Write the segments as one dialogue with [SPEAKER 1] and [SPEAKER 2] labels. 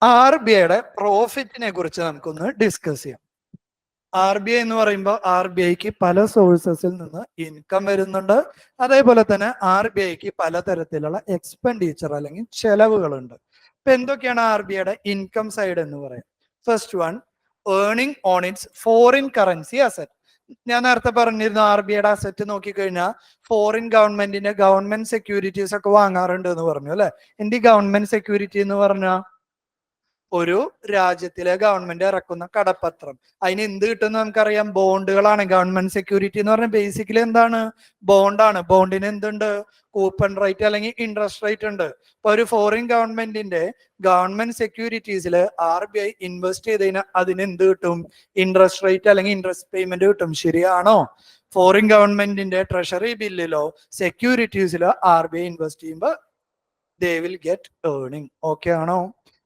[SPEAKER 1] R B ഐയുടെ പ്രോഫിറ്റിനെ കുറിച്ച് നമുക്കൊന്ന് ഡിസ്കസ് ചെയ്യാം. ആർ ബി ഐ എന്ന് പറയുമ്പോൾ ആർ ബി ഐക്ക് പല സോഴ്സസിൽ നിന്ന് ഇൻകം വരുന്നുണ്ട്. അതേപോലെ തന്നെ ആർ ബി ഐക്ക് പലതരത്തിലുള്ള എക്സ്പെൻഡിച്ചർ അല്ലെങ്കിൽ ചെലവുകളുണ്ട്. ഇപ്പൊ എന്തൊക്കെയാണ് ആർ ബി ഐയുടെ ഇൻകം സൈഡ് എന്ന് പറയാം? First one, earning on its foreign currency asset. ഞാൻ നേരത്തെ പറഞ്ഞിരുന്നു ആർ ബി ഐയുടെ അസറ്റ് നോക്കിക്കഴിഞ്ഞാൽ ഫോറിൻ ഗവൺമെന്റ് സെക്യൂരിറ്റീസ് ഒക്കെ വാങ്ങാറുണ്ട് എന്ന് പറഞ്ഞു അല്ലെ. എന്റെ ഗവൺമെന്റ് സെക്യൂരിറ്റി എന്ന് പറഞ്ഞാൽ ഒരു രാജ്യത്തിലെ ഗവൺമെന്റ് ഇറക്കുന്ന കടപ്പത്രം. അതിന് എന്ത് കിട്ടുമെന്ന് നമുക്കറിയാം, ബോണ്ടുകളാണ്. ഗവൺമെന്റ് സെക്യൂരിറ്റി എന്ന് പറഞ്ഞാൽ ബേസിക്കലി എന്താണ്? ബോണ്ടാണ്. ബോണ്ടിന് എന്തുണ്ട്? കൂപ്പൺ റേറ്റ് അല്ലെങ്കിൽ ഇൻട്രസ്റ്റ് റേറ്റ് ഉണ്ട്. ഇപ്പൊ ഒരു ഫോറിൻ ഗവൺമെന്റിന്റെ ഗവൺമെന്റ് സെക്യൂരിറ്റീസിൽ ആർ ബി ഐ ഇൻവെസ്റ്റ് ചെയ്ത് കഴിഞ്ഞാൽ അതിന് എന്ത് കിട്ടും? ഇൻട്രസ്റ്റ് റേറ്റ് അല്ലെങ്കിൽ ഇൻട്രസ്റ്റ് പേയ്മെന്റ് കിട്ടും. ശരിയാണോ? ഫോറിൻ ഗവൺമെന്റിന്റെ ട്രഷറി ബില്ലിലോ സെക്യൂരിറ്റീസിലോ ആർ ബി ഐ ഇൻവെസ്റ്റ് ചെയ്യുമ്പോൾ they will get earning. Okay ആണോ?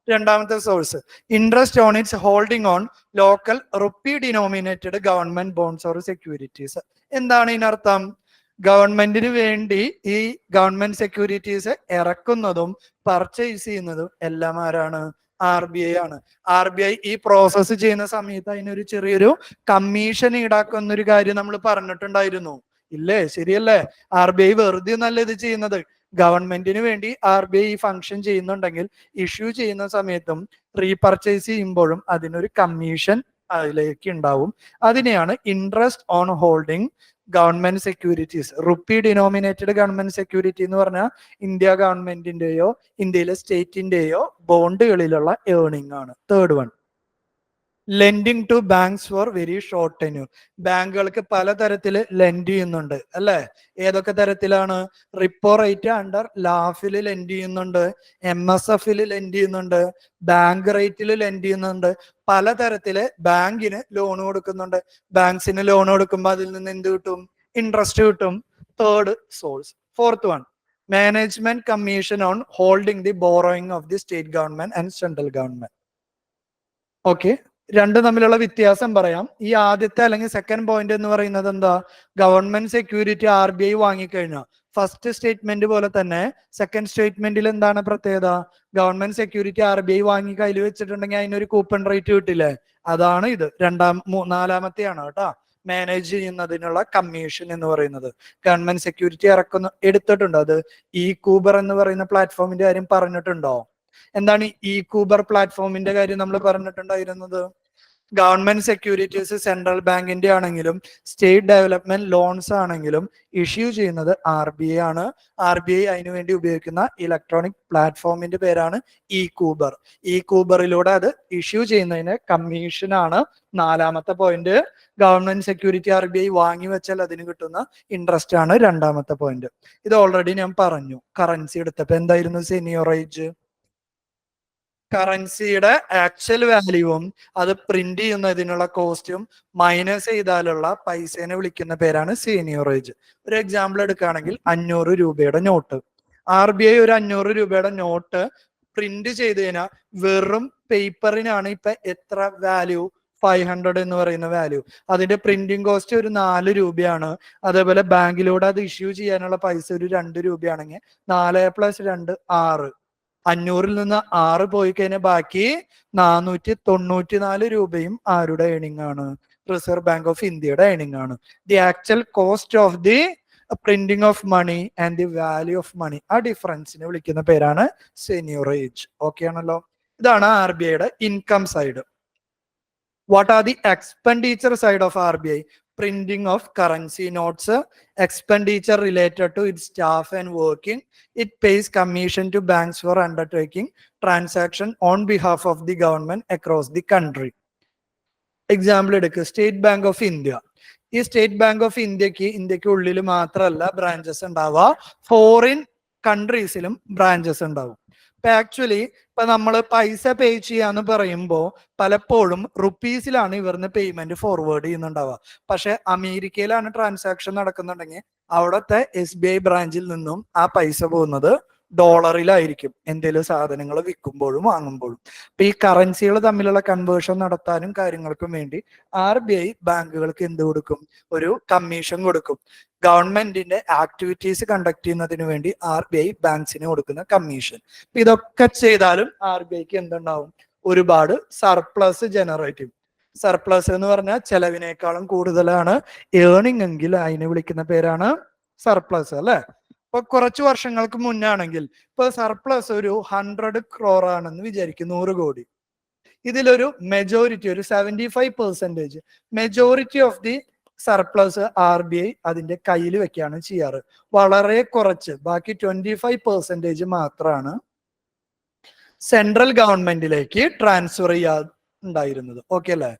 [SPEAKER 1] രണ്ടാമത്തെ source, interest on its holding on local rupee denominated government bonds or securities. എന്താണ് ഇതിനർത്ഥം? ഗവൺമെന്റിന് വേണ്ടി ഈ ഗവൺമെന്റ് സെക്യൂരിറ്റീസ് ഇറക്കുന്നതും പർച്ചേസ് ചെയ്യുന്നതും എല്ലാം ആരാണ്? ആർ ബി ഐ ആണ്. ആർ ബി ഐ ഈ പ്രോസസ്സ് ചെയ്യുന്ന സമയത്ത് അതിനൊരു ചെറിയൊരു കമ്മീഷൻ ഈടാക്കുന്ന ഒരു കാര്യം നമ്മൾ പറഞ്ഞിട്ടുണ്ടായിരുന്നു, ഇല്ലേ? ശരിയല്ലേ? ആർ ബി ഐ വെറുതെ നല്ല ഇത് ചെയ്യുന്നത്. ഗവൺമെന്റിന് വേണ്ടി ആർ ബി ഐ ഫംഗ്ഷൻ ചെയ്യുന്നുണ്ടെങ്കിൽ ഇഷ്യൂ ചെയ്യുന്ന സമയത്തും റീപർച്ചേസ് ചെയ്യുമ്പോഴും അതിനൊരു കമ്മീഷൻ അതിലേക്ക് ഉണ്ടാവും. അതിനെയാണ് interest on holding government securities. Rupee denominated government security എന്ന് പറഞ്ഞാൽ ഇന്ത്യ ഗവൺമെന്റിന്റെയോ ഇന്ത്യയിലെ സ്റ്റേറ്റിന്റെയോ ബോണ്ടുകളിലുള്ള ഏർണിംഗ് ആണ്. Third one, lending to banks for very short tenure. ബാങ്കുകൾക്ക് പലതരത്തിൽ ലെൻഡ് ചെയ്യുന്നുണ്ട് അല്ലെ. ഏതൊക്കെ തരത്തിലാണ്? റിപ്പോ റേറ്റ് അണ്ടർ ലാഫിൽ ലെൻഡ് ചെയ്യുന്നുണ്ട്, എം എസ് എഫിൽ ലെൻഡ് ചെയ്യുന്നുണ്ട്, ബാങ്ക് റേറ്റിൽ ലെൻഡ് ചെയ്യുന്നുണ്ട്. പലതരത്തില് ബാങ്കിന് ലോൺ കൊടുക്കുന്നുണ്ട്. ബാങ്ക്സിന് ലോൺ കൊടുക്കുമ്പോൾ അതിൽ നിന്ന് എന്ത് കിട്ടും? ഇൻട്രസ്റ്റ് കിട്ടും. Third source. Fourth one, management commission on holding the borrowing of the state government and central government. Okay, രണ്ടും തമ്മിലുള്ള വ്യത്യാസം പറയാം. ഈ ആദ്യത്തെ അല്ലെങ്കിൽ സെക്കൻഡ് പോയിന്റ് എന്ന് പറയുന്നത് എന്താ? Government security R B I വാങ്ങിക്കഴിഞ്ഞാൽ ഫസ്റ്റ് സ്റ്റേറ്റ്മെന്റ് പോലെ തന്നെ സെക്കൻഡ് സ്റ്റേറ്റ്മെന്റിൽ എന്താണ് പ്രത്യേകത? Government security R B I വാങ്ങി കയ്യിൽ വെച്ചിട്ടുണ്ടെങ്കിൽ അതിനൊരു കൂപ്പൺ റേറ്റ് കിട്ടില്ലേ? അതാണ് ഇത്. നാലാമത്തെയാണ് കേട്ടോ, മാനേജ് ചെയ്യുന്നതിനുള്ള കമ്മീഷൻ എന്ന് പറയുന്നത്. ഗവൺമെന്റ് സെക്യൂരിറ്റി എടുത്തിട്ടുണ്ട്. അത് ഇ കൂബർ എന്ന് പറയുന്ന പ്ലാറ്റ്ഫോമിന്റെ കാര്യം പറഞ്ഞിട്ടുണ്ടോ? എന്താണ് ഈ കൂബർ പ്ലാറ്റ്ഫോമിന്റെ കാര്യം നമ്മൾ പറഞ്ഞിട്ടുണ്ടായിരുന്നത്? ഗവൺമെന്റ് സെക്യൂരിറ്റീസ് സെൻട്രൽ ബാങ്കിന്റെ ആണെങ്കിലും സ്റ്റേറ്റ് ഡെവലപ്മെന്റ് ലോൺസ് ആണെങ്കിലും ഇഷ്യൂ ചെയ്യുന്നത് ആർ ബി ഐ ആണ്. ആർ ബി ഐ അതിനുവേണ്ടി ഉപയോഗിക്കുന്ന ഇലക്ട്രോണിക് പ്ലാറ്റ്ഫോമിന്റെ പേരാണ് ഇ കൂബർ. ഇ കൂബറിലൂടെ അത് ഇഷ്യൂ ചെയ്യുന്നതിന് കമ്മീഷനാണ് നാലാമത്തെ point. Government security R B I വാങ്ങി വെച്ചാൽ അതിന് കിട്ടുന്ന ഇൻട്രസ്റ്റ് ആണ് രണ്ടാമത്തെ പോയിന്റ്. ഇത് ഓൾറെഡി ഞാൻ പറഞ്ഞു. കറൻസി എടുത്തപ്പോ എന്തായിരുന്നു സെനിയോറേജ്? കറൻസിയുടെ ആക്ച്വൽ വാല്യൂവും അത് പ്രിന്റ് ചെയ്യുന്നതിനുള്ള കോസ്റ്റും മൈനസ് ചെയ്താലുള്ള പൈസേനെ വിളിക്കുന്ന പേരാണ് സീനിയോറേജ്. ഒരു എക്സാമ്പിൾ എടുക്കുകയാണെങ്കിൽ 500 രൂപയുടെ നോട്ട്. ആർ ബി ഐ ഒരു 500 രൂപയുടെ നോട്ട് പ്രിന്റ് ചെയ്ത് കഴിഞ്ഞാൽ വെറും പേപ്പറിനാണ് ഇപ്പൊ എത്ര വാല്യൂ? 500 എന്ന് പറയുന്ന വാല്യൂ. അതിന്റെ പ്രിന്റിംഗ് കോസ്റ്റ് ഒരു 4 രൂപയാണ്. അതേപോലെ ബാങ്കിലൂടെ അത് ഇഷ്യൂ ചെയ്യാനുള്ള പൈസ ഒരു 2 രൂപയാണെങ്കിൽ 4 + 2 6. 500-ൽ നിന്ന് 6 പോയി കഴിഞ്ഞാൽ ബാക്കി 494 രൂപയും ആരുടെ ഏണിംഗ് ആണ്? റിസർവ് ബാങ്ക് ഓഫ് ഇന്ത്യയുടെ ഏണിംഗ് ആണ്. The actual cost of the printing of money and the value of money, ആ ഡിഫറൻസിനെ വിളിക്കുന്ന പേരാണ് സെനിയോറേജ്. ഓക്കെ ആണല്ലോ? ഇതാണ് ആർ ബി ഐയുടെ income side. What are the expenditure side of R B I? Printing of currency notes, expenditure related to its staff and working. It pays commission to banks for undertaking transaction on behalf of the government across the country. Example എടുക്കുക, state bank of India. ഈ state bank of ഇന്ത്യക്ക് ഉള്ളിൽ മാത്രമല്ല branches ഉണ്ടാവുക, foreign കൺട്രീസിലും branches ഉണ്ടാവും. ഇപ്പൊ actually ഇപ്പൊ നമ്മൾ പൈസ പേ ചെയ്യാന്ന് പറയുമ്പോൾ പലപ്പോഴും റുപ്പീസിലാണ് ഇവരിന്ന് പേയ്മെന്റ് ഫോർവേഡ് ചെയ്യുന്നുണ്ടാവുക. പക്ഷെ അമേരിക്കയിലാണ് ട്രാൻസാക്ഷൻ നടക്കുന്നുണ്ടെങ്കിൽ അവിടുത്തെ SBI ബ്രാഞ്ചിൽ നിന്നും ആ പൈസ പോകുന്നത് ഡോളറിലായിരിക്കും എന്തെങ്കിലും സാധനങ്ങൾ വിൽക്കുമ്പോഴും വാങ്ങുമ്പോഴും. അപ്പൊ ഈ കറൻസികൾ തമ്മിലുള്ള കൺവേർഷൻ നടത്താനും കാര്യങ്ങൾക്കും വേണ്ടി RBI ബാങ്കുകൾക്ക് എന്ത് കൊടുക്കും? ഒരു കമ്മീഷൻ കൊടുക്കും. ഗവൺമെന്റിന്റെ ആക്ടിവിറ്റീസ് കണ്ടക്ട് ചെയ്യുന്നതിന് വേണ്ടി RBI ബാങ്ക്സിന് കൊടുക്കുന്ന കമ്മീഷൻ. ഇതൊക്കെ ചെയ്താലും RBIക്ക് എന്തുണ്ടാവും? ഒരുപാട് സർപ്ലസ് ജനറേറ്റ് ചെയ്യും. സർപ്ലസ് എന്ന് പറഞ്ഞാൽ ചെലവിനേക്കാളും കൂടുതലാണ് ഏണിംഗ് എങ്കിൽ അതിനെ വിളിക്കുന്ന പേരാണ് സർപ്ലസ്, അല്ലെ? ഇപ്പൊ കുറച്ചു വർഷങ്ങൾക്ക് മുന്നാണെങ്കിൽ ഇപ്പൊ സർപ്ലസ് ഒരു 100 crore ആണെന്ന് വിചാരിക്കും, 100 കോടി. ഇതിലൊരു മെജോറിറ്റി, ഒരു 75% majority of the surplus RBI അതിന്റെ കയ്യിൽ വെക്കുകയാണ് ചെയ്യാറ്. വളരെ കുറച്ച്, ബാക്കി 25% മാത്രമാണ് സെൻട്രൽ ഗവൺമെന്റിലേക്ക് ട്രാൻസ്ഫർ ചെയ്യാറുണ്ടായിരുന്നത്. ഓക്കെ അല്ലേ?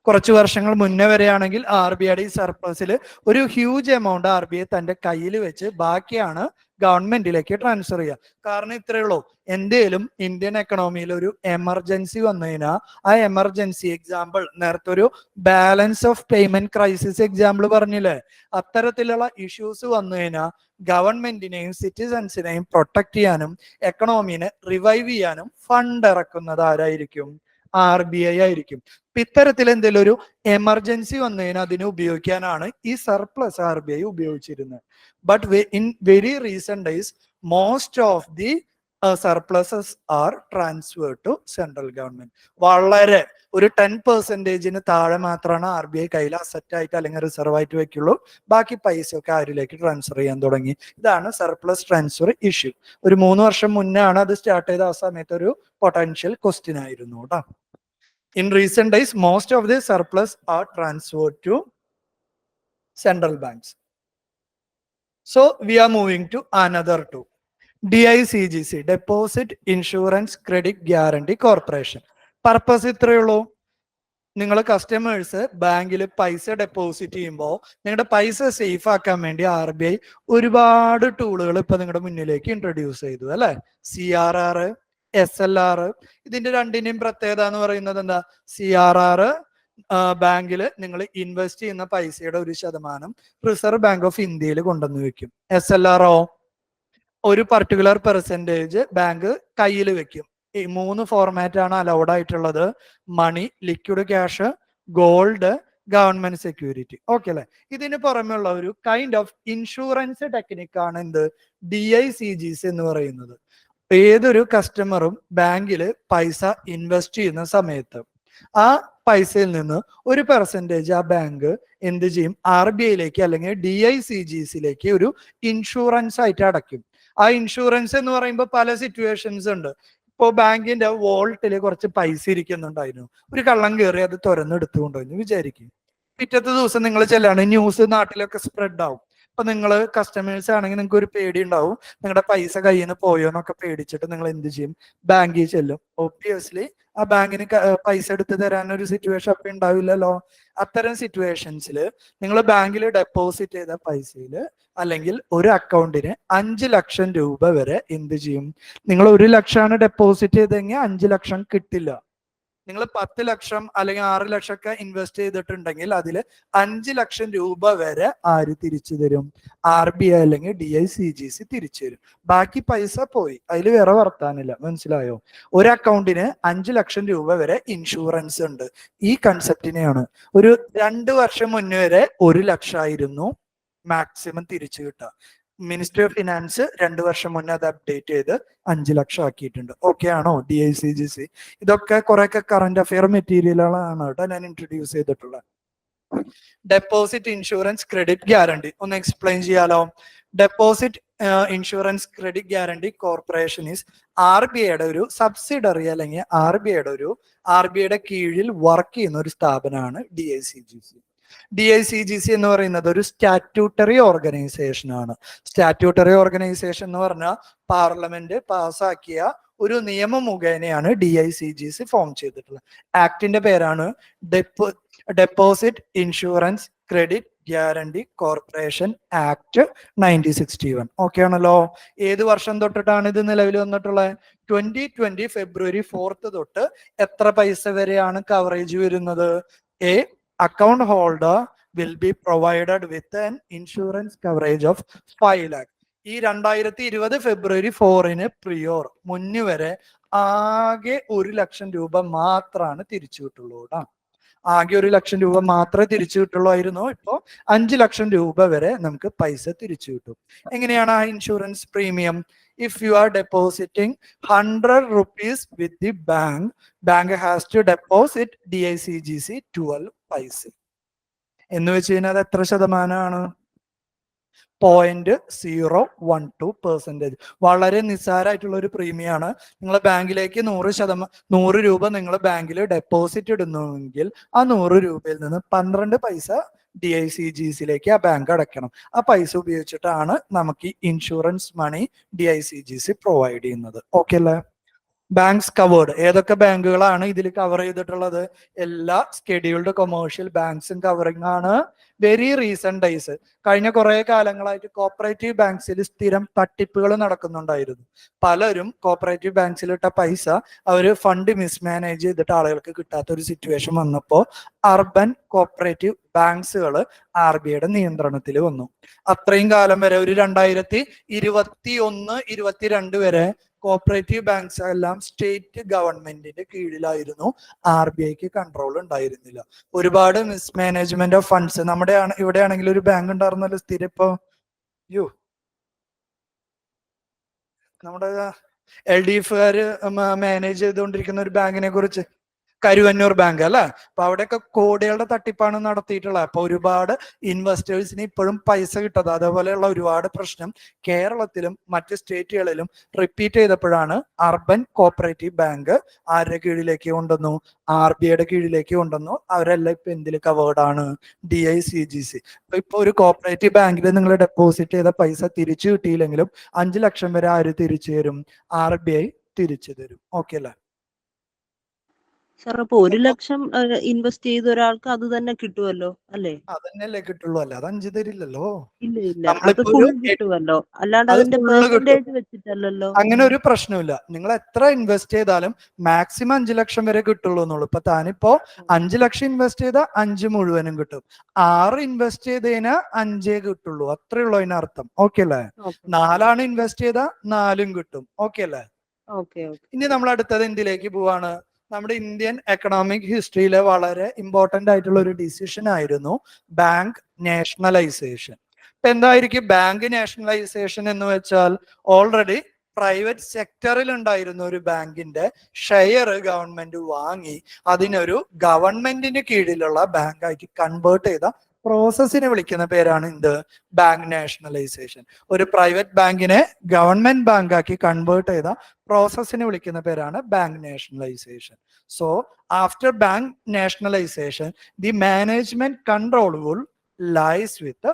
[SPEAKER 1] കുറച്ച് വർഷങ്ങൾ മുന്നേ വരെയാണെങ്കിൽ RBIയുടെ ഈ സർപ്ലസിൽ ഒരു ഹ്യൂജ് എമൗണ്ട് RBI തന്റെ കയ്യിൽ വെച്ച് ബാക്കിയാണ് ഗവൺമെന്റിലേക്ക് ട്രാൻസ്ഫർ ചെയ്യുക. കാരണം ഇത്രയേ ഉള്ളൂ, എന്തേലും ഇന്ത്യൻ എക്കണോമിയിൽ ഒരു എമർജൻസി വന്നു കഴിഞ്ഞാൽ ആ എമർജൻസി, എക്സാമ്പിൾ നേരത്തെ ഒരു balance of payment crisis example പറഞ്ഞില്ലേ, അത്തരത്തിലുള്ള ഇഷ്യൂസ് വന്നു കഴിഞ്ഞാൽ ഗവൺമെന്റിനെയും സിറ്റിസൺസിനെയും പ്രൊട്ടക്ട് ചെയ്യാനും എക്കണോമിനെ റിവൈവ് ചെയ്യാനും ഫണ്ട് ഇറക്കുന്നത് ആരായിരിക്കും? RBI ആയിരിക്കും. ഇത്തരത്തിൽ എന്തെങ്കിലും ഒരു എമർജൻസി വന്നതിന് അതിനെ ഉപയോഗിക്കാനാണ് ഈ സർപ്ലസ് RBI ഉപയോഗിച്ചിരുന്നത്. But in very recent days most of the surpluses are transferred to central government. വളരെ ഒരു 10% താഴെ മാത്രമാണ് RBI കയ്യിൽ അസറ്റ് ആയിട്ട് അല്ലെങ്കിൽ റിസർവ് ആയിട്ട് വെക്കുള്ളൂ. ബാക്കി പൈസ ഒക്കെ ആരിലേക്ക് ട്രാൻസ്ഫർ ചെയ്യാൻ തുടങ്ങി. ഇതാണ് സർപ്ലസ് ട്രാൻസ്ഫർ ഇഷ്യൂ. ഒരു 3 വർഷം മുന്നേ ആണ് അത് സ്റ്റാർട്ട് ചെയ്ത. ആ സമയത്ത് ഒരു പൊട്ടൻഷ്യൽ ക്വസ്റ്റ്യൻ ആയിരുന്നു കേട്ടോ. In recent days, most of the surplus are transferred to central banks. So we are moving to another two. DICGC, Deposit Insurance Credit Guarantee Corporation. Purpose ഇത്രയേ ഉള്ളൂ. നിങ്ങൾ കസ്റ്റമേഴ്സ് ബാങ്കിൽ പൈസ ഡെപ്പോസിറ്റ് ചെയ്യുമ്പോൾ നിങ്ങളുടെ പൈസ സേഫ് ആക്കാൻ വേണ്ടി RBI ഒരുപാട് ടൂളുകൾ ഇപ്പൊ നിങ്ങളുടെ മുന്നിലേക്ക് ഇൻട്രൊഡ്യൂസ് ചെയ്തു, അല്ലെ? CRR, SLR. ഇതിന്റെ രണ്ടിന്റെയും പ്രത്യേകത എന്ന് പറയുന്നത് എന്താ? CRR ബാങ്കിൽ നിങ്ങൾ ഇൻവെസ്റ്റ് ചെയ്യുന്ന പൈസയുടെ 1% റിസർവ് ബാങ്ക് ഓഫ് ഇന്ത്യയിൽ കൊണ്ടുവന്ന് വെക്കും. SLR ഒരു പർട്ടിക്കുലർ പെർസെൻറ്റേജ് ബാങ്ക് കയ്യിൽ വെക്കും. ഈ 3 ഫോർമാറ്റ് ആണ് അലൗഡ് ആയിട്ടുള്ളത്: money, liquid cash, gold, government security. Okay അല്ലെ? ഇതിന് പുറമെയുള്ള ഒരു കൈൻഡ് ഓഫ് ഇൻഷുറൻസ് ടെക്നിക്കാണ് എന്ത്? DICGC എന്ന് പറയുന്നത്. ഏതൊരു കസ്റ്റമറും ബാങ്കിൽ പൈസ ഇൻവെസ്റ്റ് ചെയ്യുന്ന സമയത്ത് ആ പൈസയിൽ നിന്ന് ഒരു പെർസെൻറ്റേജ് ആ ബാങ്ക് എന്ത് ചെയ്യും? RBIയിലേക്ക് അല്ലെങ്കിൽ DICGCയിലേക്ക് ഒരു ഇൻഷുറൻസ് ആയിട്ട് അടയ്ക്കും. ആ ഇൻഷുറൻസ് എന്ന് പറയുമ്പോൾ പല സിറ്റുവേഷൻസ് ഉണ്ട്. ഇപ്പോൾ ബാങ്കിന്റെ വോൾട്ടിൽ കുറച്ച് പൈസ ഇരിക്കുന്നുണ്ടായിരുന്നു, ഒരു കള്ളം കയറി അത് തുറന്നെടുത്തുകൊണ്ടുവന്നു വിചാരിക്കും. പിറ്റത്തെ ദിവസം നിങ്ങൾ ചെല്ലാണ്, ന്യൂസ് നാട്ടിലൊക്കെ സ്പ്രെഡ് ആവും. അപ്പൊ നിങ്ങൾ കസ്റ്റമേഴ്സ് ആണെങ്കിൽ നിങ്ങൾക്ക് ഒരു പേടി ഉണ്ടാവും, നിങ്ങളുടെ പൈസ കയ്യിൽ നിന്ന് പോയോ എന്നൊക്കെ പേടിച്ചിട്ട് നിങ്ങൾ എന്ത് ചെയ്യും? ബാങ്കിൽ ചെല്ലും. ഒബ്വിയസ്ലി ആ ബാങ്കിന് പൈസ എടുത്ത് തരാൻ ഒരു സിറ്റുവേഷൻ അപ്പൊ ഉണ്ടാവില്ലല്ലോ. അത്തരം സിറ്റുവേഷൻസിൽ നിങ്ങൾ ബാങ്കിൽ ഡെപ്പോസിറ്റ് ചെയ്ത പൈസയിൽ അല്ലെങ്കിൽ ഒരു അക്കൗണ്ടിന് 5 ലക്ഷം രൂപ വരെ എന്ത് ചെയ്യും? നിങ്ങൾ 1 ലക്ഷമാണ് ഡെപ്പോസിറ്റ് ചെയ്തെങ്കിൽ 5 ലക്ഷം കിട്ടില്ല. നിങ്ങൾ 10 ലക്ഷം അല്ലെങ്കിൽ 6 ലക്ഷം ഒക്കെ ഇൻവെസ്റ്റ് ചെയ്തിട്ടുണ്ടെങ്കിൽ അതിൽ 5 ലക്ഷം രൂപ വരെ ആര് തിരിച്ചു തരും? RBI അല്ലെങ്കിൽ DICGC തിരിച്ചു തരും. ബാക്കി പൈസ പോയി, അതിൽ വേറെ വർത്താനില്ല. മനസ്സിലായോ? ഒരു അക്കൗണ്ടിന് 5 ലക്ഷം രൂപ വരെ ഇൻഷുറൻസ് ഉണ്ട്. ഈ കൺസെപ്റ്റിനെയാണ് ഒരു 2 വർഷം മുന്നേ വരെ 1 ലക്ഷമായിരുന്നു മാക്സിമം തിരിച്ചു കിട്ടുക. മിനിസ്ട്രി ഓഫ് ഫിനാൻസ് 2 വർഷം മുന്നേ അത് അപ്ഡേറ്റ് ചെയ്ത് 5 ലക്ഷം ആക്കിയിട്ടുണ്ട്. ഓക്കെ ആണോ? DICGC ഇതൊക്കെ കുറെയൊക്കെ കറന്റ് അഫെയർ മെറ്റീരിയലുകളാണ് കേട്ടോ ഞാൻ ഇൻട്രൊഡ്യൂസ് ചെയ്തിട്ടുള്ളത്. ഡെപ്പോസിറ്റ് ഇൻഷുറൻസ് ക്രെഡിറ്റ് ഗ്യാരണ്ടി ഒന്ന് എക്സ്പ്ലെയിൻ ചെയ്യാലോ? Deposit insurance credit guarantee corporation is RBIയുടെ ഒരു സബ്സിഡറി അല്ലെങ്കിൽ RBIയുടെ കീഴിൽ വർക്ക് ചെയ്യുന്ന ഒരു സ്ഥാപനമാണ് DICGC. DICGC എന്ന് പറയുന്നത് ഒരു സ്റ്റാറ്റ്യൂട്ടറി ഓർഗനൈസേഷൻ ആണ്. സ്റ്റാറ്റ്യൂട്ടറി ഓർഗനൈസേഷൻ എന്ന് പറഞ്ഞാൽ പാർലമെന്റ് പാസ്സാക്കിയ ഒരു നിയമം മുഖേനയാണ് DICGC ഫോം ചെയ്തിട്ടുള്ളത്. ആക്ടിന്റെ പേരാണ് deposit insurance credit guarantee corporation act 1961. Okay ആണല്ലോ? ഏത് വർഷം തൊട്ടിട്ടാണ് ഇത് നിലവിൽ വന്നിട്ടുള്ളത്? 2020 February 4th തൊട്ട് എത്ര പൈസ വരെയാണ് കവറേജ് വരുന്നത്? Account holder will be provided with an insurance coverage of 5 lakh. ഈ 2020 ഫെബ്രുവരി 4-ന് പ്രിയോർ മുന്നു വരെ ആകെ 1,00,000 രൂപ മാത്രമാണ് തിരിച്ചു കിട്ടുള്ളൂ. ആകെ 1,00,000 രൂപ മാത്രമേ തിരിച്ചു കിട്ടുള്ളായിരുന്നു. ഇപ്പോ 5,00,000 രൂപ വരെ നമുക്ക് പൈസ തിരിച്ചു കിട്ടും. എങ്ങനെയാണ് ആ insurance premium? If you are depositing 100 rupees with the bank has to deposit DICGC 12 paise. എന്ന് വെച്ച് കഴിഞ്ഞാൽ അത് എത്ര ശതമാനമാണ്? 0.012%. വളരെ നിസ്സാരമായിട്ടുള്ള ഒരു പ്രീമിയാണ്. നിങ്ങൾ ബാങ്കിലേക്ക് 100 രൂപ നിങ്ങൾ ബാങ്കിൽ ഡെപ്പോസിറ്റ് ഇടുന്നുവെങ്കിൽ ആ 100 രൂപയിൽ നിന്ന് 12 പൈസ DICGCയിലേക്ക് ആ ബാങ്ക് അടയ്ക്കണം. ആ പൈസ ഉപയോഗിച്ചിട്ടാണ് നമുക്ക് ഈ ഇൻഷുറൻസ് മണി DICGC പ്രൊവൈഡ് ചെയ്യുന്നത്. ഓക്കെ അല്ലേ? Banks covered. ഏതൊക്കെ ബാങ്കുകളാണ് ഇതിൽ കവർ ചെയ്തിട്ടുള്ളത്? എല്ലാ സ്കെഡ്യൂൾഡ് കൊമേഴ്ഷ്യൽ ബാങ്ക്സും കവറിംഗ് ആണ്. വെരി റീസെന്റ് ഡേയ്സ്, കഴിഞ്ഞ കുറെ കാലങ്ങളായിട്ട് കോപ്പറേറ്റീവ് ബാങ്ക്സിൽ സ്ഥിരം തട്ടിപ്പുകൾ നടക്കുന്നുണ്ടായിരുന്നു. പലരും കോപ്പറേറ്റീവ് ബാങ്ക്സിലിട്ട പൈസ അവര് ഫണ്ട് മിസ്മാനേജ് ചെയ്തിട്ട് ആളുകൾക്ക് കിട്ടാത്ത ഒരു സിറ്റുവേഷൻ വന്നപ്പോൾ അർബൻ കോപ്പറേറ്റീവ് ബാങ്ക്സുകൾ RBIയുടെ നിയന്ത്രണത്തിൽ വന്നു. അത്രയും കാലം വരെ ഒരു 2021-22 വരെ കോപ്പറേറ്റീവ് ബാങ്ക്സ് എല്ലാം സ്റ്റേറ്റ് ഗവൺമെന്റിന്റെ കീഴിലായിരുന്നു. RBIക്ക് കൺട്രോൾ ഉണ്ടായിരുന്നില്ല. ഒരുപാട് മിസ്മാനേജ്മെന്റ് ഓഫ് ഫണ്ട്സ്. ഇവിടെ ആണെങ്കിൽ ഒരു ബാങ്ക് ഉണ്ടായിരുന്നല്ലോ സ്ഥിരം, ഇപ്പൊ നമ്മുടെ LDFകാര് മാനേജ് ചെയ്തുകൊണ്ടിരിക്കുന്ന ഒരു ബാങ്കിനെ കുറിച്ച്, കരുവന്നൂർ ബാങ്ക് അല്ലെ. അപ്പൊ അവിടെയൊക്കെ കോടികളുടെ തട്ടിപ്പാണ് നടത്തിയിട്ടുള്ളത്. അപ്പൊ ഒരുപാട് ഇൻവെസ്റ്റേഴ്സിന് ഇപ്പോഴും പൈസ കിട്ടാതെ അതേപോലെയുള്ള ഒരുപാട് പ്രശ്നം കേരളത്തിലും മറ്റ് സ്റ്റേറ്റുകളിലും റിപ്പീറ്റ് ചെയ്തപ്പോഴാണ് അർബൻ കോപ്പറേറ്റീവ് ബാങ്ക് ആരുടെ കീഴിലേക്ക് കൊണ്ടുവന്നു? RBIയുടെ കീഴിലേക്ക് കൊണ്ടുവന്നു. അവരെല്ലാം ഇപ്പൊ എന്തിൽ കവേർഡ് ആണ്? DICGC. ഇപ്പൊ ഒരു കോപ്പറേറ്റീവ് ബാങ്കിൽ നിങ്ങൾ ഡെപ്പോസിറ്റ് ചെയ്ത പൈസ തിരിച്ചു കിട്ടിയില്ലെങ്കിലും 5 ലക്ഷം വരെ ആര് തിരിച്ചു തരും? RBI തിരിച്ചു തരും. ഓക്കെ അല്ലേ?
[SPEAKER 2] സാർ, അപ്പൊ 1 ലക്ഷം ഇൻവെസ്റ്റ് ചെയ്ത ഒരാൾക്ക് അത് തന്നെ കിട്ടുമല്ലോ അല്ലേ?
[SPEAKER 1] അതന്നെയല്ലേ കിട്ടുള്ളൂ, അല്ല അത് 5 തരില്ലല്ലോ.
[SPEAKER 2] ഇല്ല, അത് ഫുൾ കിട്ടുമല്ലോ, അല്ലാണ്ട് അതിന്റെ പെർസെന്റേജ് വെച്ചിട്ടല്ലോ.
[SPEAKER 1] അങ്ങനെ ഒരു പ്രശ്നമില്ല. നിങ്ങൾ എത്ര ഇൻവെസ്റ്റ് ചെയ്താലും മാക്സിമം 5 ലക്ഷം വരെ കിട്ടുള്ളൂ എന്നുള്ളൂ. ഇപ്പൊ താനിപ്പോ 5 ലക്ഷം ഇൻവെസ്റ്റ് ചെയ്താൽ 5 മുഴുവനും കിട്ടും. 6 ഇൻവെസ്റ്റ് ചെയ്തതിന് 5 കിട്ടുള്ളൂ, അത്രേ ഉള്ളൂ അതിനർത്ഥം. ഓക്കെ അല്ലേ? 4 ഇൻവെസ്റ്റ് ചെയ്താൽ 4 കിട്ടും. ഓക്കെ അല്ലേ? ഇനി നമ്മൾ അടുത്തത് എന്തിലേക്ക് പോവാണ്? നമ്മുടെ ഇന്ത്യൻ എക്കണോമിക് ഹിസ്റ്ററിയിലെ വളരെ ഇമ്പോർട്ടന്റ് ആയിട്ടുള്ള ഒരു ഡിസിഷൻ ആയിരുന്നു ബാങ്ക് നാഷണലൈസേഷൻ. ഇപ്പൊ എന്തായിരിക്കും ബാങ്ക് നാഷണലൈസേഷൻ എന്ന് വെച്ചാൽ? ഓൾറെഡി പ്രൈവറ്റ് സെക്ടറിൽ ഉണ്ടായിരുന്ന ഒരു ബാങ്കിന്റെ ഷെയർ ഗവൺമെന്റ് വാങ്ങി അതിനൊരു ഗവൺമെന്റിന് കീഴിലുള്ള ബാങ്കായിട്ട് കൺവേർട്ട് ചെയ്ത പ്രോസസ്സിനെ വിളിക്കുന്ന പേരാണ് എന്ത്? Bank nationalisation. ഒരു പ്രൈവറ്റ് ബാങ്കിനെ ഗവൺമെന്റ് ബാങ്കാക്കി കൺവേർട്ട് ചെയ്ത പ്രോസസ്സിനെ വിളിക്കുന്ന പേരാണ് bank nationalisation. So after bank nationalisation the management control would lies with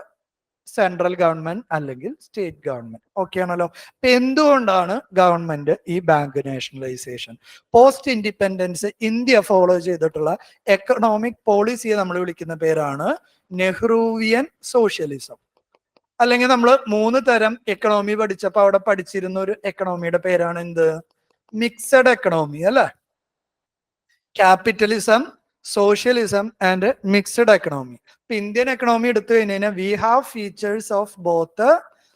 [SPEAKER 1] central government അല്ലെങ്കിൽ സ്റ്റേറ്റ് ഗവൺമെന്റ്. ഓക്കെ ആണല്ലോ? അപ്പൊ എന്തുകൊണ്ടാണ് ഗവൺമെന്റ് ഈ bank nationalisation? Post independence India follow ചെയ്തിട്ടുള്ള എക്കണോമിക് പോളിസിയെ നമ്മൾ വിളിക്കുന്ന പേരാണ് നെഹ്റുവിയൻ സോഷ്യലിസം. അല്ലെങ്കിൽ നമ്മൾ 3 തരം എക്കണോമി പഠിച്ചപ്പോ അവിടെ പഠിച്ചിരുന്ന ഒരു എക്കണോമിയുടെ പേരാണ് എന്ത്? മിക്സഡ് എക്കണോമി അല്ലെ? Capitalism, socialism and mixed economy. ഇപ്പൊ ഇന്ത്യൻ എക്കണോമി എടുത്തു കഴിഞ്ഞാൽ we have features of both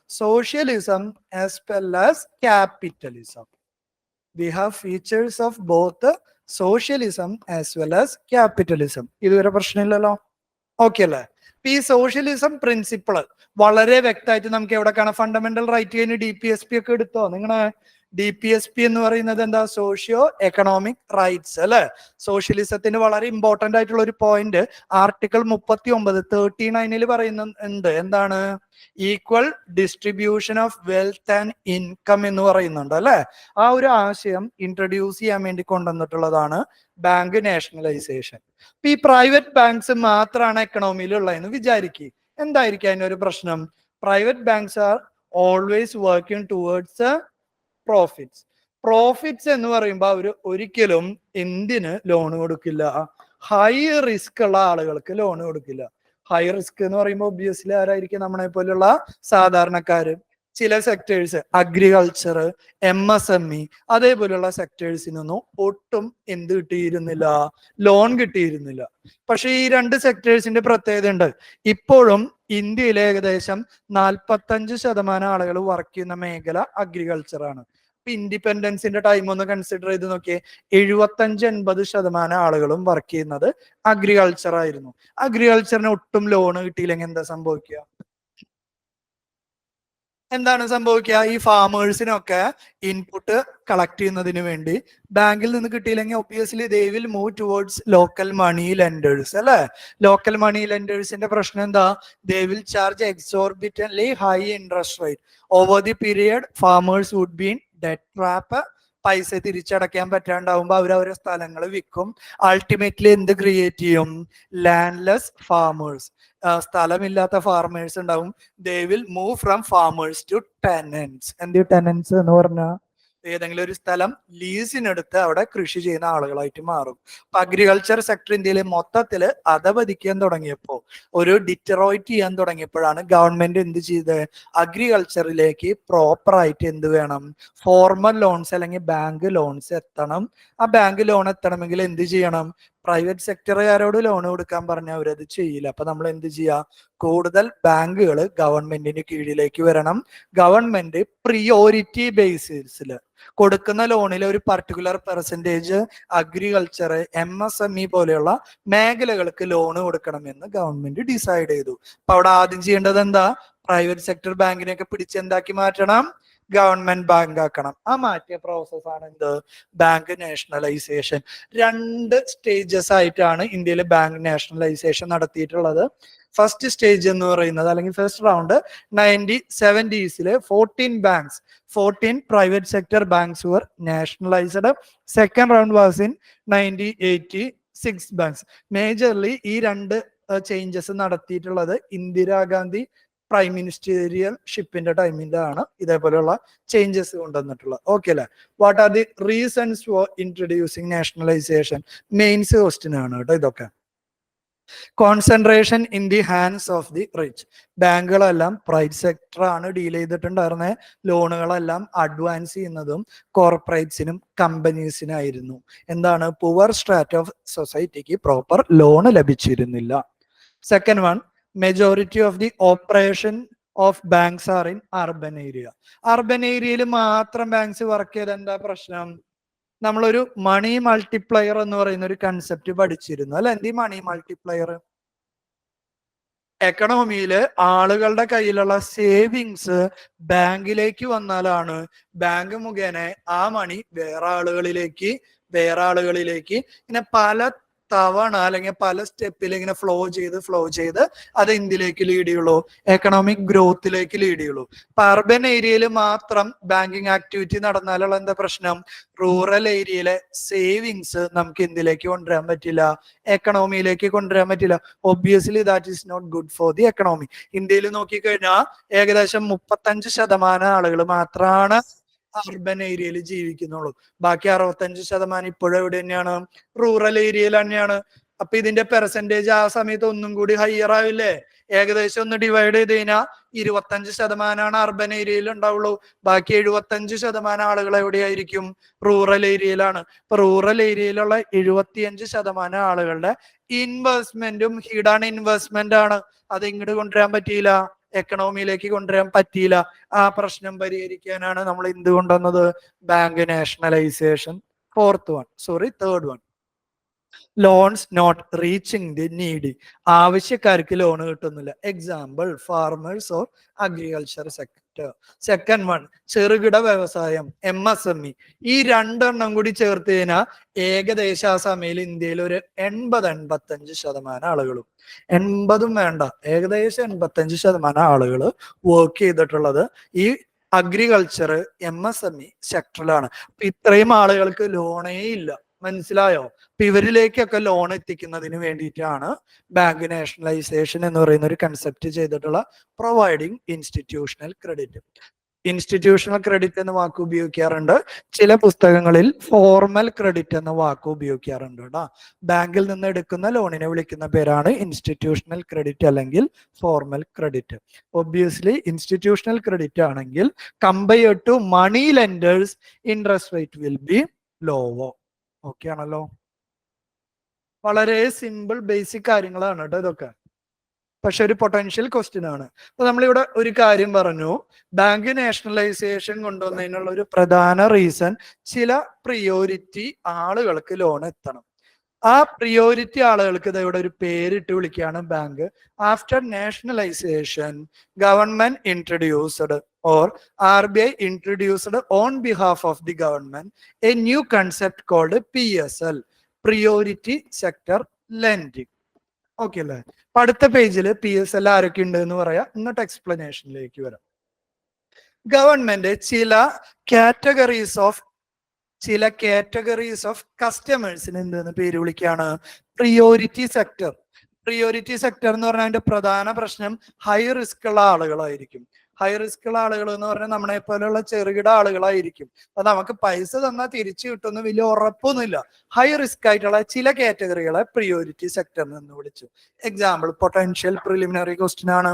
[SPEAKER 1] socialism as well as capitalism. We have features of both socialism as well as capitalism. ഇതുവരെ പ്രശ്നമില്ലല്ലോ? ഓക്കെ അല്ലേ? ഈ സോഷ്യലിസം പ്രിൻസിപ്പിള് വളരെ വ്യക്തമായിട്ട് നമുക്ക് എവിടെ കാണാം? ഫണ്ടമെന്റൽ റൈറ്റ് കഴിഞ്ഞ് DPSP ഒക്കെ എടുത്തോ? നിങ്ങളെ DPSP എന്ന് പറയുന്നത് എന്താ? സോഷ്യോ എക്കണോമിക് റൈറ്റ്സ് അല്ലെ? സോഷ്യലിസത്തിന് വളരെ ഇമ്പോർട്ടന്റ് ആയിട്ടുള്ള ഒരു പോയിന്റ് ആർട്ടിക്കിൾ 39 പറയുന്നുണ്ട്. എന്താണ്? Equal distribution of wealth and income എന്ന് പറയുന്നുണ്ട് അല്ലെ? ആ ഒരു ആശയം ഇൻട്രൊഡ്യൂസ് ചെയ്യാൻ വേണ്ടി കൊണ്ടുവന്നിട്ടുള്ളതാണ് ബാങ്ക് നാഷണലൈസേഷൻ. ഈ പ്രൈവറ്റ് ബാങ്ക്സ് മാത്രമാണ് എക്കണോമിയിൽ ഉള്ളതെന്ന് വിചാരിക്കുക. എന്തായിരിക്കും അതിനൊരു പ്രശ്നം? Private banks are always working towards profits എന്ന് പറയുമ്പോൾ അവർ ഒരിക്കലും എന്തിന് ലോൺ കൊടുക്കില്ല? ഹൈ റിസ്ക് ഉള്ള ആളുകൾക്ക് ലോൺ കൊടുക്കില്ല. ഹൈ റിസ്ക് എന്ന് പറയുമ്പോൾ ഒബ്വിയസ്ലി ആരായിരിക്കും? നമ്മളെ പോലുള്ള സാധാരണക്കാര്. ചില സെക്ടേഴ്സ് അഗ്രികൾച്ചർ, MSME അതേപോലെയുള്ള സെക്ടേഴ്സിനൊന്നും ഒട്ടും എന്ത് കിട്ടിയിരുന്നില്ല, ലോൺ കിട്ടിയിരുന്നില്ല. പക്ഷെ ഈ രണ്ട് സെക്ടേഴ്സിന്റെ പ്രത്യേകത ഉണ്ട്. ഇപ്പോഴും ഇന്ത്യയിലെ ഏകദേശം 45% ആളുകൾ വർക്ക് ചെയ്യുന്ന മേഖല അഗ്രികൾച്ചർ ആണ്. ഇപ്പൊ ഇൻഡിപെൻഡൻസിന്റെ ടൈം ഒന്ന് കൺസിഡർ ചെയ്ത് നോക്കിയേ, 75-80% ആളുകളും വർക്ക് ചെയ്യുന്നത് അഗ്രികൾച്ചർ ആയിരുന്നു. അഗ്രികൾച്ചറിന് ഒട്ടും ലോൺ കിട്ടിയില്ലെങ്കിൽ എന്താ സംഭവിക്കുക? എന്താണ് സംഭവിക്കുക? ഈ ഫാമേഴ്സിനൊക്കെ ഇൻപുട്ട് കളക്ട് ചെയ്യുന്നതിന് വേണ്ടി ബാങ്കിൽ നിന്ന് കിട്ടിയില്ലെങ്കിൽ obviously they will move towards local money lenders അല്ലെ. ലോക്കൽ മണി ലെൻഡേഴ്സിന്റെ പ്രശ്നം എന്താ? They will charge exorbitantly high interest rate. Over the period farmers would be in debt trap. പൈസ തിരിച്ചടയ്ക്കാൻ പറ്റാണ്ടാവുമ്പോ അവരവരെ സ്ഥലങ്ങൾ വിൽക്കും. അൾട്ടിമേറ്റ്ലി എന്ത് ക്രിയേറ്റ് ചെയ്യും? Landless farmers. സ്ഥലമില്ലാത്ത ഫാർമേഴ്സ് ഉണ്ടാവും. They will move from farmers to tenants. എന്ത് ടെനൻസ് എന്ന് പറഞ്ഞാൽ ഏതെങ്കിലും ഒരു സ്ഥലം ലീസിനെടുത്ത് അവിടെ കൃഷി ചെയ്യുന്ന ആളുകളായിട്ട് മാറും. അപ്പൊ അഗ്രികൾച്ചർ സെക്ടർ ഇന്ത്യയിൽ മൊത്തത്തിൽ അധപതിക്കാൻ തുടങ്ങിയപ്പോ, ഒരു ഡിറ്ററോയിറ്റ് ചെയ്യാൻ തുടങ്ങിയപ്പോഴാണ് ഗവൺമെന്റ് എന്ത് ചെയ്തത്? അഗ്രികൾച്ചറിലേക്ക് പ്രോപ്പർ ആയിട്ട് എന്ത് വേണം? ഫോർമൽ ലോൺസ് അല്ലെങ്കിൽ ബാങ്ക് ലോൺസ് എത്തണം. ആ ബാങ്ക് ലോൺ എത്തണമെങ്കിൽ എന്ത് ചെയ്യണം? പ്രൈവറ്റ് സെക്ടറുകാരോട് ലോൺ കൊടുക്കാൻ പറഞ്ഞാൽ അവരത് ചെയ്യില്ല. അപ്പൊ നമ്മൾ എന്ത് ചെയ്യാ? കൂടുതൽ ബാങ്കുകൾ ഗവൺമെന്റിന് കീഴിലേക്ക് വരണം. ഗവൺമെന്റ് പ്രിയോറിറ്റി ബേസിസിൽ കൊടുക്കുന്ന ലോണിൽ ഒരു പർട്ടിക്കുലർ പെർസെൻറ്റേജ് അഗ്രികൾച്ചർ, MSME പോലെയുള്ള മേഖലകൾക്ക് ലോൺ കൊടുക്കണമെന്ന് ഗവൺമെന്റ് ഡിസൈഡ് ചെയ്തു. അപ്പൊ അവിടെ ആദ്യം ചെയ്യേണ്ടത് എന്താ? പ്രൈവറ്റ് സെക്ടർ ബാങ്കിനെയൊക്കെ പിടിച്ചെന്താക്കി മാറ്റണം? ഗവൺമെന്റ് ബാങ്ക് ആക്കണം. ആ മാറ്റിയ പ്രോസസ്സാണ് എന്ത്? Bank nationalisation. 2 സ്റ്റേജസ് ആയിട്ടാണ് ഇന്ത്യയിൽ ബാങ്ക് നാഷണലൈസേഷൻ നടത്തിയിട്ടുള്ളത്. ഫസ്റ്റ് സ്റ്റേജ് എന്ന് പറയുന്നത്, അല്ലെങ്കിൽ first round 1970s 14 banks, 14 private sector banks were nationalized. Second round was in 1986 banks. Majorly ഈ 2 ചേഞ്ചസ് നടത്തിയിട്ടുള്ളത് ഇന്ദിരാഗാന്ധി പ്രൈം മിനിസ്റ്റീരിയൽ ഷിപ്പിന്റെ ടൈമിലാണ് ഇതേപോലെയുള്ള ചേഞ്ചസ് കൊണ്ടുവന്നിട്ടുള്ളത്. ഓക്കെ അല്ലെ? What are the reasons for introducing nationalisation? Mains question ആണ് കേട്ടോ ഇതൊക്കെ. Concentration in the hands of the rich. ബാങ്കുകളെല്ലാം പ്രൈവറ്റ് സെക്ടർ ആണ് ഡീൽ ചെയ്തിട്ടുണ്ടായിരുന്നത്. ലോണുകളെല്ലാം അഡ്വാൻസ് ചെയ്യുന്നതും കോർപ്പറേറ്റ്സിനും കമ്പനീസിനായിരുന്നു. എന്താണ്? പുവർ സ്ട്രാറ്റ് ഓഫ് സൊസൈറ്റിക്ക് പ്രോപ്പർ ലോണ് ലഭിച്ചിരുന്നില്ല. Second one, majority of the operation of banks are in urban area. Urban ഏരിയയിൽ മാത്രം ബാങ്ക്സ് വർക്ക് ചെയ്ത് എന്താ പ്രശ്നം? നമ്മളൊരു മണി മൾട്ടിപ്ലയർ എന്ന് പറയുന്ന ഒരു കൺസെപ്റ്റ് പഠിച്ചിരുന്നു അല്ലെ? എന്ത് മണി മൾട്ടിപ്ലയർ? എക്കണോമിയില് ആളുകളുടെ കയ്യിലുള്ള സേവിങ്സ് ബാങ്കിലേക്ക് വന്നാലാണ് ബാങ്ക് മുഖേന ആ മണി വേറെ ആളുകളിലേക്ക് ഇങ്ങനെ പല തവണ അല്ലെങ്കിൽ പല സ്റ്റെപ്പിൽ ഇങ്ങനെ ഫ്ലോ ചെയ്ത് അത് എന്തിലേക്ക് ലീഡ് ചെയ്യുള്ളൂ? എക്കണോമിക് ഗ്രോത്തിലേക്ക് ലീഡ് ചെയ്യുള്ളൂ. അപ്പൊ അർബൻ ഏരിയയിൽ മാത്രം ബാങ്കിങ് ആക്ടിവിറ്റി നടന്നാലുള്ള എന്താ പ്രശ്നം? റൂറൽ ഏരിയയിലെ സേവിങ്സ് നമുക്ക് എന്തിലേക്ക് കൊണ്ടുവരാൻ പറ്റില്ല? എക്കണോമിയിലേക്ക് കൊണ്ടുവരാൻ പറ്റില്ല. Obviously that is not good for the economy. ഇന്ത്യയിൽ നോക്കിക്കഴിഞ്ഞാൽ ഏകദേശം 35% ആളുകൾ മാത്രമാണ് അർബൻ ഏരിയയിൽ ജീവിക്കുന്നുള്ളൂ. ബാക്കി 65% ഇപ്പോഴും എവിടെ തന്നെയാണ്? റൂറൽ ഏരിയയിൽ തന്നെയാണ്. അപ്പൊ ഇതിന്റെ പെർസെന്റേജ് ആ സമയത്ത് ഒന്നും കൂടി ഹയർ ആവില്ലേ? ഏകദേശം ഒന്ന് ഡിവൈഡ് ചെയ്ത് കഴിഞ്ഞാൽ 25% അർബൻ ഏരിയയിൽ ഉണ്ടാവുള്ളൂ. ബാക്കി 75% ആളുകൾ എവിടെയായിരിക്കും? റൂറൽ ഏരിയയിലാണ്. ഇപ്പൊ റൂറൽ ഏരിയയിലുള്ള 75% ആളുകളുടെ ഇൻവെസ്റ്റ്മെന്റും ഹിഡൻ ഇൻവെസ്റ്റ്മെന്റ് ആണ്. അത് ഇങ്ങോട്ട് കൊണ്ടുവരാൻ പറ്റിയില്ല, എക്കണോമിയിലേക്ക് കൊണ്ടുവരാൻ പറ്റിയില്ല. ആ പ്രശ്നം പരിഹരിക്കാനാണ് നമ്മൾ എന്ത് കൊണ്ടുവന്നത്? Bank nationalisation. Third one, loans not reaching the needy. ആവശ്യക്കാർക്ക് ലോൺ കിട്ടുന്നില്ല. Example farmers or agriculture sector. Second one, ചെറുകിട വ്യവസായം, MSME. ഈ 2 എണ്ണം കൂടി ചേർത്ത് കഴിഞ്ഞാൽ ഏകദേശം ആ സമയത്ത് ഇന്ത്യയിൽ ഒരു 80-85% ആളുകളും, 80 വേണ്ട, ഏകദേശം 85% ആളുകൾ വർക്ക് ചെയ്തിട്ടുള്ളത് ഈ അഗ്രികൾച്ചർ, MSME സെക്ടറിലാണ്. അപ്പൊ ഇത്രയും ആളുകൾക്ക് ലോണേ ഇല്ല. മനസ്സിലായോ? അപ്പൊ ഇവരിലേക്കൊക്കെ ലോൺ എത്തിക്കുന്നതിന് വേണ്ടിയിട്ടാണ് ബാങ്ക് നാഷണലൈസേഷൻ എന്ന് പറയുന്ന ഒരു കൺസെപ്റ്റ് ചെയ്തിട്ടുള്ള providing institutional credit. Institutional credit എന്ന വാക്ക് ഉപയോഗിക്കാറുണ്ട്. ചില പുസ്തകങ്ങളിൽ ഫോർമൽ ക്രെഡിറ്റ് എന്ന വാക്ക് ഉപയോഗിക്കാറുണ്ട് കേട്ടോ. ബാങ്കിൽ നിന്ന് എടുക്കുന്ന ലോണിനെ വിളിക്കുന്ന പേരാണ് ഇൻസ്റ്റിറ്റ്യൂഷണൽ ക്രെഡിറ്റ് അല്ലെങ്കിൽ formal credit. Obviously institutional credit ആണെങ്കിൽ compared to money lenders interest rate will be lower. Okay ആണല്ലോ. വളരെ സിമ്പിൾ ബേസിക് കാര്യങ്ങളാണ് കേട്ടോ ഇതൊക്കെ. പക്ഷെ ഒരു പൊട്ടൻഷ്യൽ ക്വസ്റ്റ്യൻ ആണ്. അപ്പൊ നമ്മളിവിടെ ഒരു കാര്യം പറഞ്ഞു, ബാങ്ക് നാഷണലൈസേഷൻ കൊണ്ടുവന്നതിനുള്ള ഒരു പ്രധാന റീസൺ ചില പ്രിയോറിറ്റി ആളുകൾക്ക് ലോൺ എത്തണം. ആ പ്രിയോറിറ്റി ആളുകൾക്ക് ഇവിടെ ഒരു പേരിട്ട് വിളിക്കുകയാണ് bank. After nationalisation government introduced or RBI introduced on behalf of the government a new concept called PSL, priority sector lending. Okay അല്ലേ. അപ്പൊ അടുത്ത പേജിൽ PSL ആരൊക്കെ ഉണ്ട് എന്ന് പറയാം, എന്നിട്ട് എക്സ്പ്ലനേഷനിലേക്ക് വരാം. ഗവൺമെന്റ് ചില കാറ്റഗറീസ് ഓഫ് കസ്റ്റമേഴ്സിന് എന്തെന്ന് പേര് വിളിക്കുകയാണ് പ്രിയോറിറ്റി സെക്ടർ. പ്രിയോറിറ്റി സെക്ടർ എന്ന് പറഞ്ഞാൽ അതിന്റെ പ്രധാന പ്രശ്നം ഹൈ റിസ്ക് ഉള്ള ആളുകളായിരിക്കും. ഹൈ റിസ്ക് ഉള്ള ആളുകൾ എന്ന് പറഞ്ഞാൽ നമ്മളെ പോലെയുള്ള ചെറുകിട ആളുകളായിരിക്കും. അപ്പൊ നമുക്ക് പൈസ തന്നാൽ തിരിച്ചു കിട്ടുന്ന വലിയ ഉറപ്പൊന്നുമില്ല. ഹൈ റിസ്ക് ആയിട്ടുള്ള ചില കാറ്റഗറികളെ പ്രിയോറിറ്റി സെക്ടർ എന്ന് വിളിച്ചു. എക്സാമ്പിൾ പൊട്ടൻഷ്യൽ പ്രിലിമിനറി ക്വസ്റ്റ്യൻ ആണ്.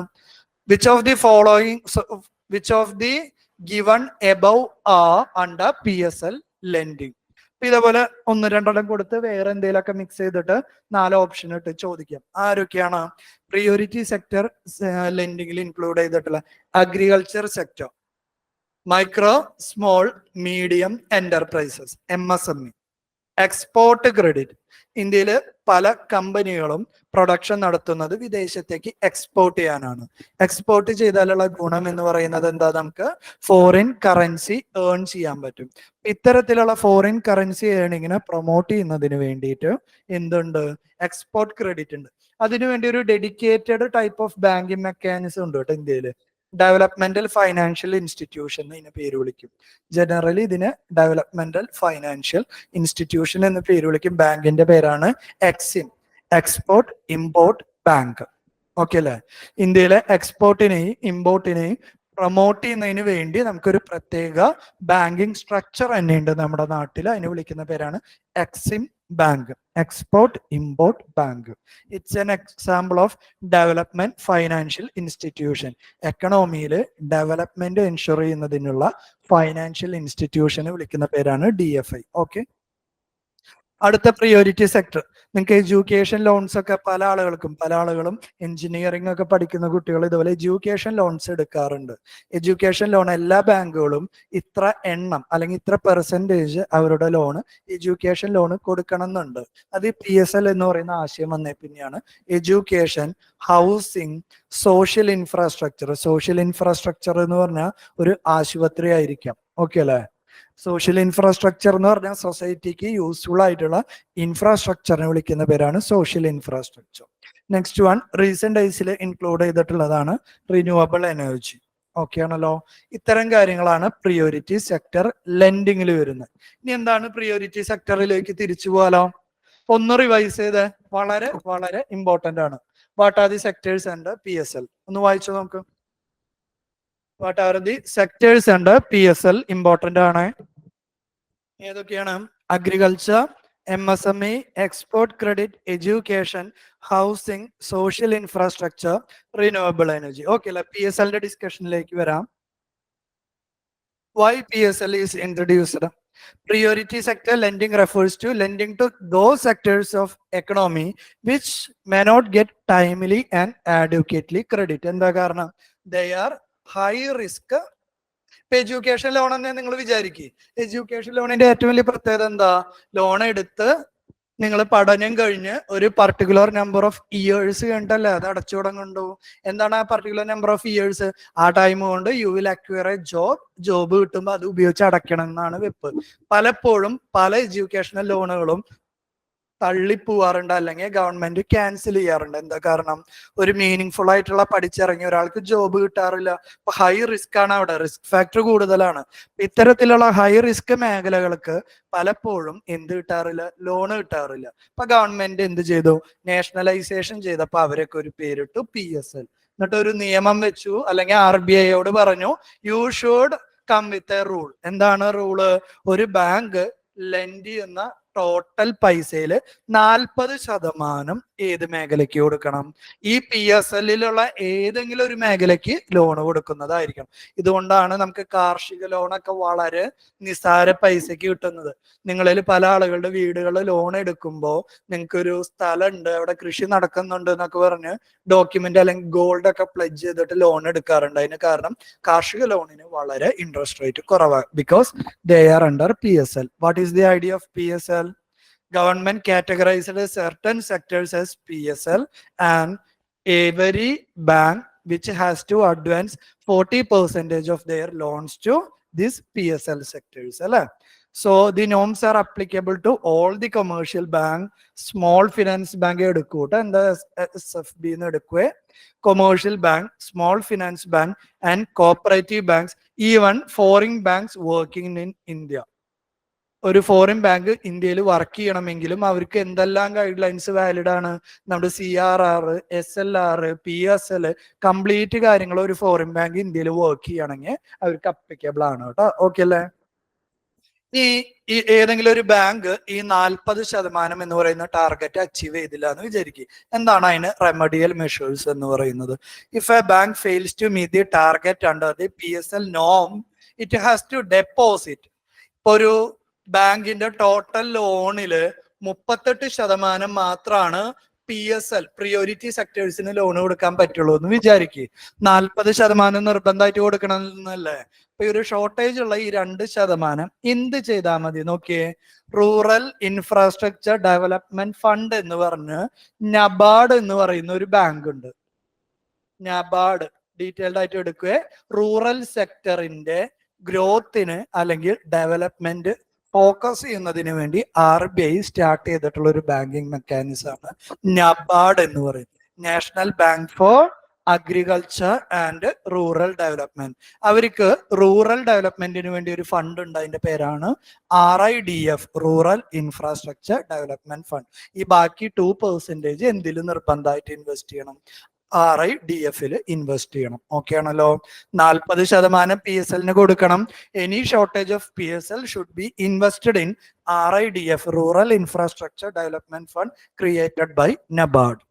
[SPEAKER 1] Which of the given above are under PSL lending. ഇതേപോലെ ഒന്ന് രണ്ടെണ്ണം കൊടുത്ത് വേറെ എന്തെങ്കിലുമൊക്കെ മിക്സ് ചെയ്തിട്ട് 4 ഓപ്ഷൻ ഇട്ട് ചോദിക്കാം. ആരൊക്കെയാണ് പ്രിയോറിറ്റി സെക്ടർ ലെൻഡിങ്ങിൽ ഇൻക്ലൂഡ് ചെയ്തിട്ടുള്ള? Agriculture sector, micro small medium enterprises MSME, export credit. ഇന്ത്യയിൽ പല കമ്പനികളും പ്രൊഡക്ഷൻ നടത്തുന്നത് വിദേശത്തേക്ക് എക്സ്പോർട്ട് ചെയ്യാനാണ്. എക്സ്പോർട്ട് ചെയ്താലുള്ള ഗുണം എന്ന് പറയുന്നത് എന്താ? നമുക്ക് ഫോറിൻ കറൻസി ഏൺ ചെയ്യാൻ പറ്റും. ഇത്തരത്തിലുള്ള ഫോറിൻ കറൻസി ഏണിങ്ങിനെ പ്രൊമോട്ട് ചെയ്യുന്നതിന് വേണ്ടിയിട്ട് എന്തുണ്ട്? എക്സ്പോർട്ട് ക്രെഡിറ്റ് ഉണ്ട്. അതിനുവേണ്ടി ഒരു dedicated type of banking mechanism ഉണ്ട് കേട്ടോ ഇന്ത്യയിൽ. ഡെവലപ്മെന്റൽ ഫൈനാൻഷ്യൽ ഇൻസ്റ്റിറ്റ്യൂഷൻ ഇതിനെ പേര് വിളിക്കും. ജനറലി ഇതിന് ഡെവലപ്മെന്റൽ ഫൈനാൻഷ്യൽ ഇൻസ്റ്റിറ്റ്യൂഷൻ എന്ന് പേര് വിളിക്കും. ബാങ്കിന്റെ പേരാണ് Exim, export import bank. Okay അല്ലെ. ഇന്ത്യയിലെ എക്സ്പോർട്ടിനെയും ഇമ്പോർട്ടിനെയും പ്രൊമോട്ട് ചെയ്യുന്നതിന് വേണ്ടി നമുക്കൊരു പ്രത്യേക ബാങ്കിങ് സ്ട്രക്ചർ തന്നെയുണ്ട് നമ്മുടെ നാട്ടിൽ. അതിനെ വിളിക്കുന്ന പേരാണ് Exim bank, export import bank. It's an example of development financial institution. എക്കണോമിയിൽ ഡെവലപ്മെന്റ് എൻഷുർ ചെയ്യുന്നതിനുള്ള ഫൈനാൻഷ്യൽ ഇൻസ്റ്റിറ്റ്യൂഷനെ വിളിക്കുന്ന പേരാണ് DFI. ഓക്കെ. അടുത്ത പ്രിയോറിറ്റി സെക്ടർ. നിങ്ങൾക്ക് എഡ്യൂക്കേഷൻ ലോൺസ് ഒക്കെ പല ആളുകളും എഞ്ചിനീയറിംഗ് ഒക്കെ പഠിക്കുന്ന കുട്ടികൾ ഇതുപോലെ എഡ്യൂക്കേഷൻ ലോൺസ് എടുക്കാറുണ്ട്. എഡ്യൂക്കേഷൻ ലോൺ എല്ലാ ബാങ്കുകളും ഇത്ര എണ്ണം അല്ലെങ്കിൽ ഇത്ര പെർസെൻറ്റേജ് അവരുടെ ലോണ് എഡ്യൂക്കേഷൻ ലോണ് കൊടുക്കണം എന്നുണ്ട്. അത് PSL എന്ന് പറയുന്ന ആശയം വന്നേ പിന്നെയാണ്. Education, housing, social infrastructure. Social infrastructure എന്ന് പറഞ്ഞാൽ ഒരു ആശുപത്രി ആയിരിക്കാം. ഓക്കെ അല്ലേ. സോഷ്യൽ ഇൻഫ്രാസ്ട്രക്ചർ എന്ന് പറഞ്ഞാൽ സൊസൈറ്റിക്ക് യൂസ്ഫുൾ ആയിട്ടുള്ള ഇൻഫ്രാസ്ട്രക്ചറിനെ വിളിക്കുന്ന പേരാണ് social infrastructure. Next one recent ഡേയ്സിൽ ഇൻക്ലൂഡ് ചെയ്തിട്ടുള്ളതാണ് റിന്യൂവബിൾ എനർജി. ഓക്കെ ആണല്ലോ. ഇത്തരം കാര്യങ്ങളാണ് പ്രിയോറിറ്റി സെക്ടർ ലെൻഡിങ്ങിൽ വരുന്നത്. ഇനി എന്താണ് പ്രിയോറിറ്റി സെക്ടറിലേക്ക് തിരിച്ചു പോകാലോ. ഒന്ന് റിവൈസ് ചെയ്ത് വളരെ വളരെ ഇമ്പോർട്ടന്റ് ആണ്. What are the sectors and PSL? ഒന്ന് വായിച്ചു നമുക്ക്. What are the sectors and PSL? Important ആണ്. ഏതൊക്കെയാണ്? Agriculture, MSME, export credit, education, housing, social infrastructure, renewable energy. Okay അല്ലെ. PSLന്റെ ഡിസ്കഷനിലേക്ക് വരാം. Why PSL is introduced? Priority sector lending refers to lending to those sectors of economy which may not get timely and adequately credit. എന്താ കാരണം? They are high risk. ഇപ്പൊ education loan തന്നെ നിങ്ങൾ വിചാരിക്കുക. Education ലോണിന്റെ ഏറ്റവും വലിയ പ്രത്യേകത എന്താ? ലോൺ എടുത്ത് നിങ്ങൾ പഠനം കഴിഞ്ഞ് ഒരു പർട്ടിക്കുലർ നമ്പർ ഓഫ് ഇയേഴ്സ് കഴിഞ്ഞിട്ടല്ലേ അത് അടച്ചു തുടങ്ങുന്നുണ്ടോ? എന്താണ് ആ പർട്ടിക്കുലർ നമ്പർ ഓഫ് ഇയേഴ്സ്? ആ ടൈം കൊണ്ട് you will acquire A job കിട്ടുമ്പോൾ അത് ഉപയോഗിച്ച് അടയ്ക്കണം എന്നാണ് വെപ്പ്. പലപ്പോഴും പല എഡ്യൂക്കേഷണൽ ലോണുകളും തള്ളിപ്പോവാറുണ്ട്, അല്ലെങ്കിൽ ഗവൺമെന്റ് ക്യാൻസൽ ചെയ്യാറുണ്ട്. എന്താ കാരണം? ഒരു മീനിങ് ഫുൾ ആയിട്ടുള്ള പഠിച്ചിറങ്ങിയ ഒരാൾക്ക് ജോബ് കിട്ടാറില്ല. അപ്പൊ ഹൈ റിസ്ക് ആണ്, അവിടെ റിസ്ക് ഫാക്ടർ കൂടുതലാണ്. ഇത്തരത്തിലുള്ള ഹൈ റിസ്ക് മേഖലകൾക്ക് പലപ്പോഴും എന്ത് കിട്ടാറില്ല? ലോണ് കിട്ടാറില്ല. അപ്പൊ ഗവൺമെന്റ് എന്ത് ചെയ്തു? നാഷണലൈസേഷൻ ചെയ്തപ്പോ അവരൊക്കെ ഒരു പേരിട്ടു PSL. എന്നിട്ട് ഒരു നിയമം വെച്ചു, അല്ലെങ്കിൽ RBIയോട് പറഞ്ഞു you should come with a rule. എന്താണ് റൂള്? ഒരു ബാങ്ക് ലെൻഡ് ചെയ്യുന്ന ടോട്ടൽ പൈസയില് 40% ഏത് മേഖലയ്ക്ക് കൊടുക്കണം? ഈ PSLലുള്ള ഏതെങ്കിലും ഒരു മേഖലയ്ക്ക് ലോൺ കൊടുക്കുന്നതായിരിക്കണം. ഇതുകൊണ്ടാണ് നമുക്ക് കാർഷിക ലോണൊക്കെ വളരെ നിസ്സാര പൈസക്ക് കിട്ടുന്നത്. നിങ്ങളിൽ പല ആളുകളുടെ വീടുകൾ ലോൺ എടുക്കുമ്പോൾ നിങ്ങൾക്കൊരു സ്ഥലമുണ്ട്, അവിടെ കൃഷി നടക്കുന്നുണ്ട് എന്നൊക്കെ പറഞ്ഞ് ഡോക്യുമെന്റ് അല്ലെങ്കിൽ ഗോൾഡ് ഒക്കെ പ്ലെഡ്ജ് ചെയ്തിട്ട് ലോൺ എടുക്കാറുണ്ട്. അതിന് കാരണം കാർഷിക ലോണിന് വളരെ ഇൻട്രസ്റ്റ് റേറ്റ് കുറവാണ്. Because they are under PSL. What is the idea of PSL? Government categorized certain sectors as PSL, and every bank which has to advance 40% of their loans to these PSL sectors. So the norms are applicable to all the commercial bank, small finance bank എടുക്കൂട്ടെ, എന്താ SFB എന്ന് എടുക്കുക, commercial bank, small finance bank and cooperative banks, even foreign banks working in India. ഒരു foreign bank ഇന്ത്യയിൽ work ചെയ്യണമെങ്കിലും അവർക്ക് എന്തെല്ലാം guide lines valid ആണ്? നമ്മുടെ CRR, SLR, PSL കംപ്ലീറ്റ് കാര്യങ്ങൾ ഒരു ഫോറിൻ ബാങ്ക് ഇന്ത്യയിൽ വർക്ക് ചെയ്യണമെങ്കിൽ അവർക്ക് അപ്ലിക്കബിൾ ആണ് കേട്ടോ. ഓക്കെ അല്ലേ? ഈ ഏതെങ്കിലും ഒരു ബാങ്ക് ഈ 40% എന്ന് പറയുന്ന ടാർഗറ്റ് അച്ചീവ് ചെയ്തില്ല എന്ന് വിചാരിക്കുക. എന്താണ് അതിന് റെമഡിയൽ മെഷേഴ്സ് എന്ന് പറയുന്നത്? If a bank fails to meet the target under the PSL നോം, ഇറ്റ് ഹാസ് ടു ഡെപ്പോസിറ്റ്. ഇപ്പൊ ഒരു ബാങ്കിന്റെ ടോട്ടൽ ലോണില് 38% മാത്രമാണ് PSL പ്രിയോറിറ്റി സെക്ടേഴ്സിന് ലോൺ കൊടുക്കാൻ പറ്റുള്ളൂ എന്ന് വിചാരിക്കുക. 40% നിർബന്ധമായിട്ട് കൊടുക്കണം എന്നല്ലേ? അപ്പൊ ഈ ഒരു ഷോർട്ടേജ് ഉള്ള ഈ 2% എന്ത് ചെയ്താൽ മതി നോക്കിയേ. റൂറൽ ഇൻഫ്രാസ്ട്രക്ചർ ഡെവലപ്മെന്റ് ഫണ്ട് എന്ന് പറഞ്ഞ് നബാർഡ് എന്ന് പറയുന്ന ഒരു ബാങ്ക് ഉണ്ട്. നബാർഡ് ഡീറ്റെയിൽഡ് ആയിട്ട് എടുക്കുക. റൂറൽ സെക്ടറിന്റെ ഗ്രോത്തിന് അല്ലെങ്കിൽ ഡെവലപ്മെന്റ് ഫോക്കസ് ചെയ്യുന്നതിന് വേണ്ടി RBI സ്റ്റാർട്ട് ചെയ്തിട്ടുള്ള ഒരു ബാങ്കിങ് മെക്കാനിസം ആണ് നബാർഡ് എന്ന് പറയുന്നത്. National bank for agriculture and rural development. അവർക്ക് റൂറൽ ഡെവലപ്മെന്റിന് വേണ്ടി ഒരു ഫണ്ട് ഉണ്ട്, അതിന്റെ പേരാണ് RIDF, rural infrastructure development fund. ഈ ബാക്കി 2% എന്തിലും നിർബന്ധമായിട്ട് ഇൻവെസ്റ്റ് ചെയ്യണം? RIDF ഇൻവെസ്റ്റ് ചെയ്യണം. ഓക്കെ ആണല്ലോ? 40% PSL കൊടുക്കണം. Any shortage of PSL should be invested in RIDF, rural infrastructure development fund created by NABARD.